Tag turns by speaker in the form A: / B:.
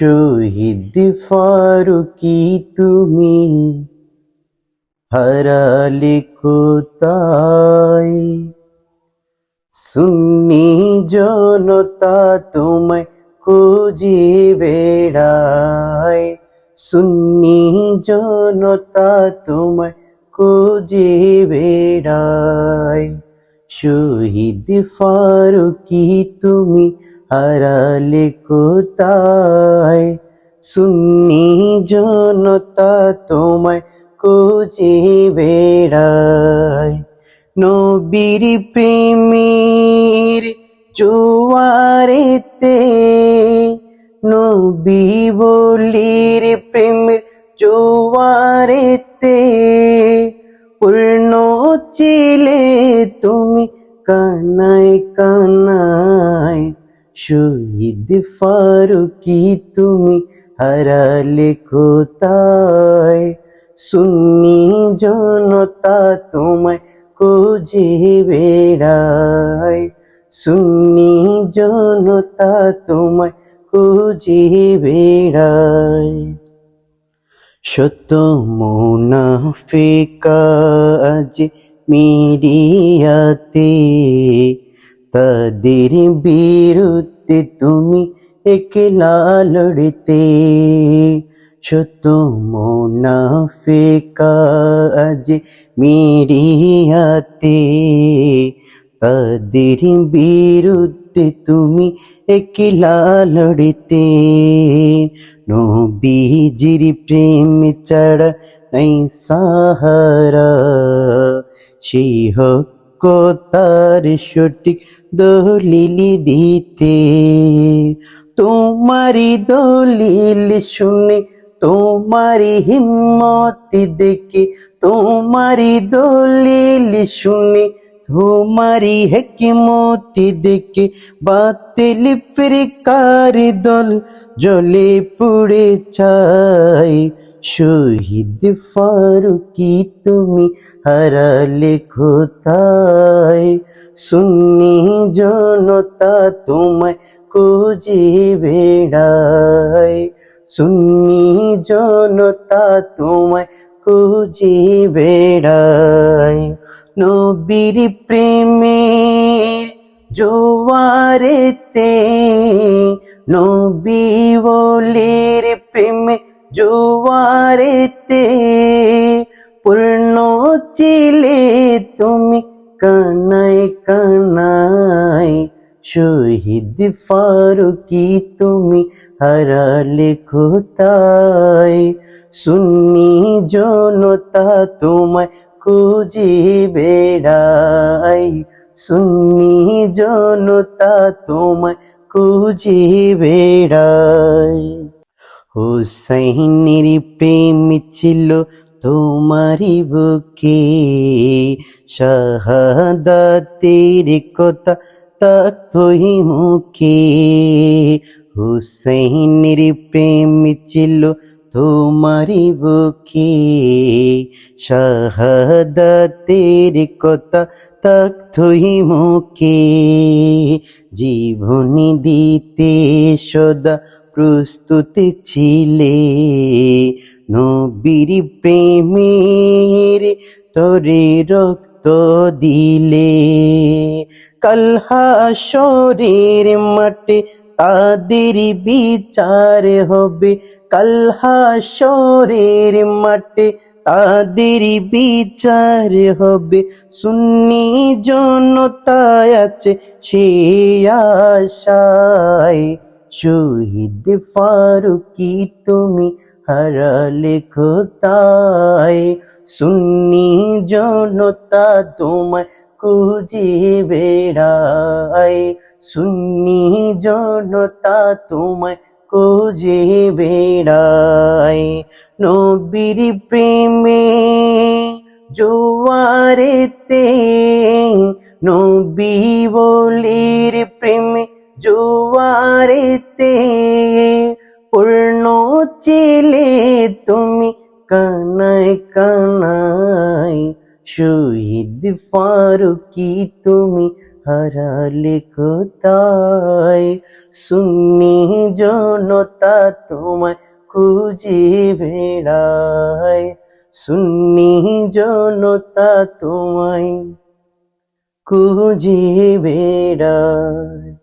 A: শহীদ ফারুকী তুমি হারালে কোথায়? সুন্নি জনতা তোমায় খুঁজে বেড়ায়, সুন্নি জনতা তোমায় খুঁজে বেড়ায়। শহীদ ফারুকী তুমি হারালে কোথায়? সুন্নি জনতা তোমায় খুঁজে বেড়ায়। নবীর প্রেমের জোয়ারেতে, নবী বলির প্রেমের জোয়ারেতে পূর্ণ ছিলে তুমি কানায় কানায়। শহীদ ফারুকী তুমি হারালে কোথায়? সুন্নি জনতা তোমায় খুঁজে বেড়ায়, সুন্নি জনতা তোমায় খুঁজে বেড়ায়। শত মুনাফিক আজ মিডিয়াতে, তাদের বিরুদ্ধে তুমি একলা লড়তে। শত মুনাফিক আজ মিডিয়াতে, তাদের বিরুদ্ধে তুমি একলা লড়তে। নবীজির প্রেম ছাড়া নাই সাহারা, সেই হক তার সঠিক দলিল দিতে। তোমারি দলিল শুনে, তোমারি হিম্মত দেখে, তোমারি দলিল শুনে, তোমারি হিকমত দেখে বাতিল ফিরকার দল জ্বলে পুড়ে ছাই। শহীদ ফারুকী তুমি হারালে কোথায়? সুন্নি জনতা তোমায় খুঁজে বেড়ায়, সুন্নি জনতা তোমায় খুঁজে বেড়ায়। নবীর প্রেমের জোয়ারেতে, নবী ওলির প্রেমে জোয়ারেতে পূর্ণ ছিলে তুমি কানায় কানায়। শহীদ ফারুকী তুমি হারালে কোথায়? সুন্নি জনতা তোমায় খুঁজে বেড়ায়, সুন্নি জনতা তোমায় খুঁজে বেড়ায়। হুসাইনের প্রেম ছিল তোমারি বুকে, শাহাদাতের কথা তাকতই মুখে। হুসাইনের প্রেম ছিল তোমারি বুকে, শাহাদাতের কথা তাকতই মুখে। জীবনী দিতে সদা প্রস্তুত ছিলে, নবীর প্রেমের তরে রক্ত দিলে। কাল হাসরের মাঠে তাদের বিচার হবে, কাল হাসরের মাঠে তাদের বিচার হবে। সুন্নি জনতা আছে সে আশায়। শহীদ ফারুকী তুমি হারালে কোথায়? সুন্নি জনতা তোমায় খুঁজে বেড়ায়, সুন্নি জনতা তোমায় খুঁজে বেড়ায়। নবীর প্রেমে জোয়ারেতে, নবী ওলির প্রেমে জোয়ারেতে পূর্ণ ছিলে তুমি কানায় কানায়। শহীদ ফারুকি তুমি হারালে কোথায়? সুন্নি জনতা তোমায় খুঁজে বেড়ায়, সুন্নি জনতা তোমায় খুঁজে বেড়ায়।